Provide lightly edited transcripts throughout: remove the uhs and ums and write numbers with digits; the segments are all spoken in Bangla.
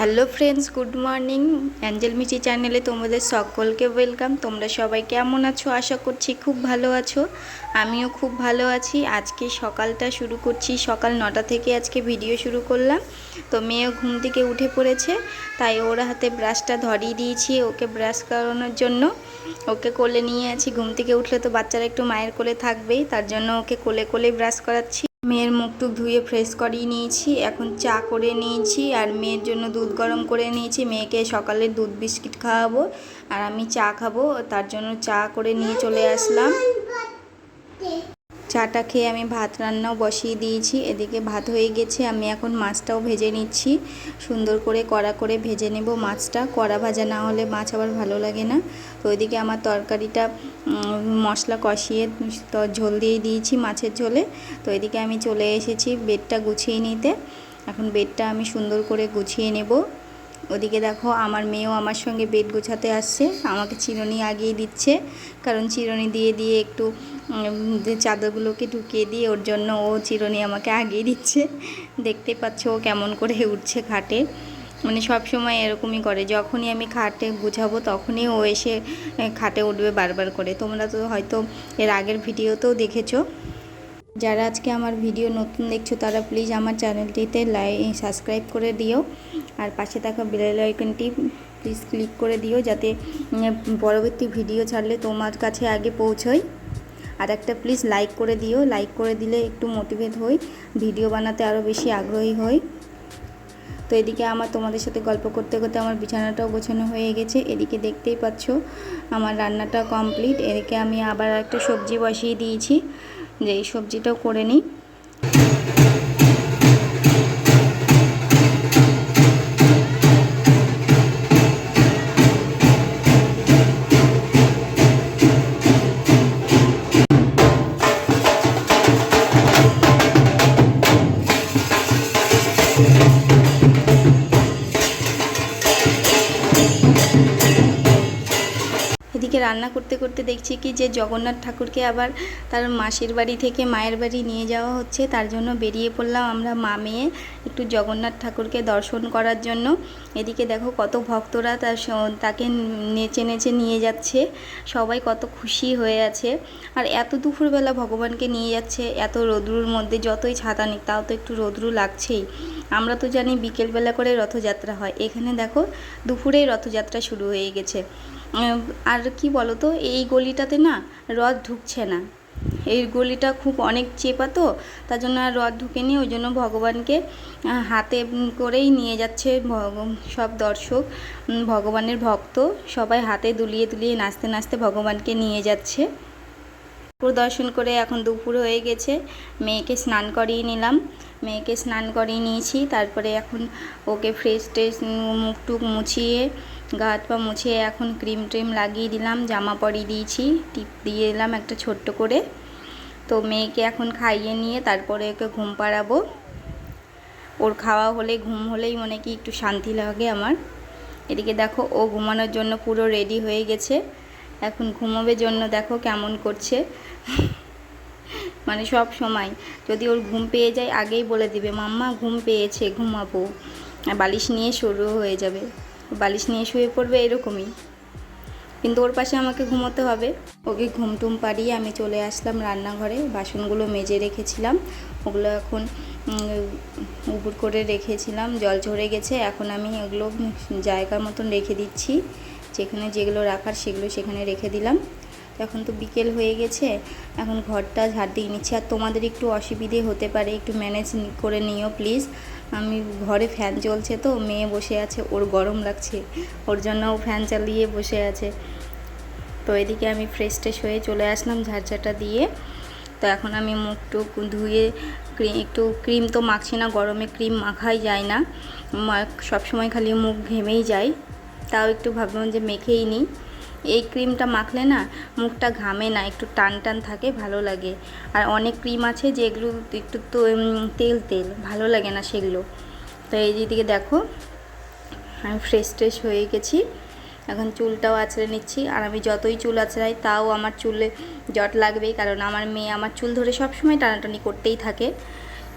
Hello friends, good morning. Angel Michi চ্যানেলে তোমাদের সকলকে ওয়েলকাম। তোমরা সবাই কেমন আছো? আশা করছি খুব ভালো আছো। আমিও খুব ভালো আছি। আজকে সকালটা শুরু করছি, সকাল 9টা থেকে আজকে ভিডিও শুরু করলাম। তো মেয়েও ঘুম থেকে উঠে পড়েছে, তাই ওর হাতে ব্রাশটা ধরিয়ে দিয়েছি ওকে ব্রাশ করানোর জন্য। ওকে কোলে নিয়ে আছি, ঘুম থেকে উঠলে তো বাচ্চারা একটু মায়ের কোলে থাকবেই, তার জন্য ওকে কোলে কোলে ব্রাশ করাচ্ছি। মেয়ের মুখ টুক ধুয়ে ফ্রেশ করিয়ে নিয়েছি, এখন চা করে নিয়েছি আর মেয়ের জন্য দুধ গরম করে নিয়েছি। মেয়েকে সকালে দুধ বিস্কিট খাওয়াবো আর আমি চা খাবো, তার জন্য চা করে নিয়ে চলে আসলাম। চাটা খেয়ে আমি ভাত রান্নাও বসিয়ে দিয়েছি। এদিকে ভাত হয়ে গেছে, আমি এখন মাছটাও ভেজে নিচ্ছি। সুন্দর করে কড়া করে ভেজে নেব মাছটা, কড়া ভাজা না হলে মাছ আবার ভালো লাগে না। তো ওইদিকে আমার তরকারিটা মশলা কষিয়ে ঝোল দিয়ে দিয়েছি মাছের ঝোলে। তো এদিকে আমি চলে এসেছি বেডটা গুছিয়ে নিতে। এখন বেডটা আমি সুন্দর করে গুছিয়ে নেব। ওদিকে দেখো আমার মেয়েও আমার সঙ্গে বেড গোছাতে আসছে, আমাকে চিরুনি আগিয়ে দিচ্ছে, কারণ চিরুনি দিয়ে দিয়ে একটু চাদরগুলোকে ঢুকিয়ে দিয়ে ওর জন্য ও চিরুনি আমাকে আগিয়ে দিচ্ছে। দেখতে পাচ্ছ ও কেমন করে উঠছে খাটে, মানে সব সময় এরকমই করে, যখনই আমি খাটে গুছাবো তখনই ও এসে খাটে উঠবে বারবার করে। তোমরা তো হয়তো এর আগের ভিডিওতেও দেখেছো। যারা আজকে আমার ভিডিও নতুন দেখছো তারা প্লিজ আমার চ্যানেলটিতে সাবস্ক্রাইব করে দিও, আর পাশে থাকা বেল আইকনটি প্লিজ ক্লিক করে দিও, যাতে পরবর্তী ভিডিও ছাড়লে তোমার কাছে আগে পৌঁছয়। আর একটা প্লিজ লাইক করে দিও, লাইক করে দিলে একটু মোটিভেট হই, ভিডিও বানাতে আরও বেশি আগ্রহী হই। তো এদিকে আমার তোমাদের সাথে গল্প করতে করতে আমার বিছানাটাও গোছানো হয়ে গেছে। এদিকে দেখতেই পাচ্ছ আমার রান্নাটা কমপ্লিট। এদিকে আমি আবার একটা সবজি বসিয়ে দিয়েছি, যে এই সবজিটাও করে নিই। এদিকে রান্না করতে করতে দেখছি কি যে জগন্নাথ ঠাকুরকে আবার তার মাসির বাড়ি থেকে মায়ের বাড়ি নিয়ে যাওয়া হচ্ছে, তার জন্য বেরিয়ে পড়লাম আমরা মা মেয়ে একটু জগন্নাথ ঠাকুরকে দর্শন করার জন্য। এদিকে দেখো কত ভক্তরা তাকে নেচে নেচে নিয়ে যাচ্ছে, সবাই কত খুশি হয়ে আছে। আর এত দুপুরবেলা ভগবানকে নিয়ে যাচ্ছে এত রোদ্রুর মধ্যে, যতই ছাতা নিক তাও তো একটু রোদ্রু লাগছেই। আমরা তো জানি বিকেলবেলা করে রথযাত্রা হয়, এখানে দেখো দুপুরেই রথযাত্রা শুরু হয়ে গেছে। আর কি বলো তো, এই গলিটাতে না রথ ঢুকছে না, এই গলিটা খুব অনেক চেপা, তো তার জন্য আর রথ ঢুকেনি। ওই জন্য ভগবানকে হাতে করেই নিয়ে যাচ্ছে সব দর্শক, ভগবানের ভক্ত সবাই হাতে দুলিয়ে দুলিয়ে নাচতে নাচতে ভগবানকে নিয়ে যাচ্ছে। দর্শন করে এখন দুপুর হয়ে গেছে, মেয়েকে স্নান করিয়ে নিলাম, মেয়েকে স্নান করিয়ে নিয়েছি। তারপরে এখন ওকে ফ্রেশ ট্রেশ মুখ টুক মুছিয়ে গা হাত পা মুছিয়ে এখন ক্রিম ট্রিম লাগিয়ে দিলাম, জামা পরিয়ে দিয়েছি, টিপ দিয়ে দিলাম একটা ছোট্ট করে। তো মেয়েকে এখন খাইয়ে নিয়ে তারপরে ওকে ঘুম পাড়াবো। ওর খাওয়া হলে ঘুম হলেই মনে কি একটু শান্তি লাগে আমার। এদিকে দেখো ও ঘুমানোর জন্য পুরো রেডি হয়ে গেছে, এখন ঘুমোবে জন্য দেখো কেমন করছে। মানে সব সময় যদি ওর ঘুম পেয়ে যায় আগেই বলে দিবে মাম্মা ঘুম পেয়েছে ঘুমাবো, আর বালিশ নিয়ে শুরু হয়ে যাবে, বালিশ নিয়ে শুয়ে পড়বে এরকমই। কিন্তু ওর পাশে আমাকে ঘুমোতে হবে। ওকে ঘুম টুম পাড়িয়ে আমি চলে আসলাম রান্নাঘরে, বাসনগুলো মেজে রেখেছিলাম, ওগুলো এখন উপর করে রেখেছিলাম, জল ঝরে গেছে, এখন আমি ওগুলো জায়গার মতন রেখে দিচ্ছি, যেখানে যেগুলো রাখার সেগুলো সেখানে রেখে দিলাম। এখন তো বিকেল হয়ে গেছে, এখন ঘরটা ঝাড় দিয়ে নিচ্ছি। আর তোমাদের একটু অসুবিধে হতে পারে, একটু ম্যানেজ করে নিও প্লিজ। আমি ঘরে ফ্যান চলছে, তো মেয়ে বসে আছে, ওর গরম লাগছে, ওর জন্য ও ফ্যান চালিয়ে বসে আছে। তো এদিকে আমি ফ্রেশ ট্রেশ হয়ে চলে আসলাম ঝাড়ঝাটা দিয়ে। তো এখন আমি মুখ টুক ধুয়ে একটু ক্রিম তো মাখছি না, গরমে ক্রিম মাখাই যায় না, সবসময় খালি মুখ ঘেমেই যায়, তাও একটু ভাবলাম যে মেখেই নিই। এই ক্রিমটা মাখলে না মুখটা ঘামে না, একটু টান টান থাকে, ভালো লাগে। আর অনেক ক্রিম আছে যেগুলো একটু তো তেল তেল ভালো লাগে না সেগুলো। তো এই দিকে দেখো আমি ফ্রেশ ট্রেশ হয়ে গেছি, এখন চুলটাও আঁচড়ে নিচ্ছি। আর আমি যতই চুল আঁচড়াই তাও আমার চুলে জট লাগবেই, কারণ আমার মেয়ে আমার চুল ধরে সব সময় টানাটানি করতেই থাকে।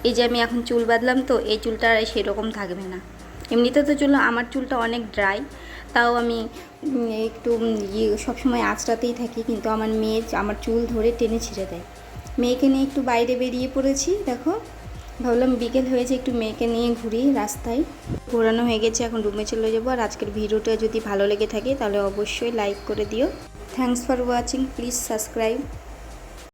এই যে আমি এখন চুল বাঁধলাম, তো এই চুলটা আর সেরকম থাকবে না, এমনিতে তো চলো আমার চুলটা অনেক ড্রাই, তাও আমি একটু সবসময় আঁচড়াতেই থাকি, কিন্তু আমার মেয়ে আমার চুল ধরে টেনে ছিঁড়ে দেয়। মেয়েকে নিয়ে একটু বাইরে বেরিয়ে পড়েছি, দেখো ভাবলাম বিকেল হয়েছে একটু মেয়েকে নিয়ে ঘুরি রাস্তায়। ঘোরানো হয়ে গেছে, এখন রুমে চলে যাবো। আর আজকের ভিডিওটা যদি ভালো লেগে থাকে তাহলে অবশ্যই লাইক করে দিও। Thanks for watching, please subscribe.